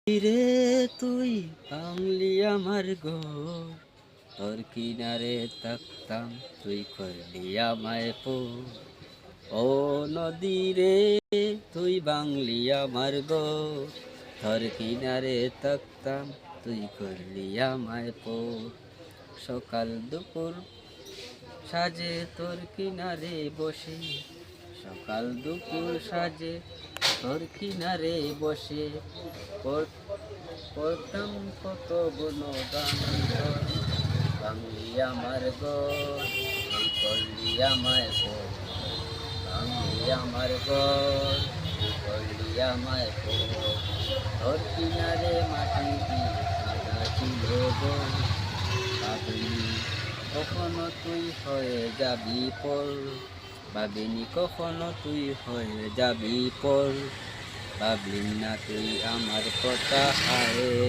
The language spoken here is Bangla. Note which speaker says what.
Speaker 1: রে তুই বাংলি আমার ঘর, তোর কিনারে থাকতাম তুই করলি আমায় পর। ও নদী রে তুই বাংলি আমার ঘর, তোর কিনারে থাকতাম তুই করলি আমায় পর। সকাল দুপুর সাজে তোর কিনারে বসে, সকাল দুপুর সাজে তোর কিনারে বসে পড়তাম কত গুণগান তোর। বাংলি আমার ঘর তুই করলি আমায় পর, বাংলি আমার ঘর তুই করলি আমায় পর। তোর কিনারে মাটি দিয়ে কাঁদা ছিল গো, ভাবিনি কখনো তুই হয়ে যাবি পর, ভাবিনি কখনো তুই হয়ে যাবি পর, ভাবলি না তুই আমার কথা হায়।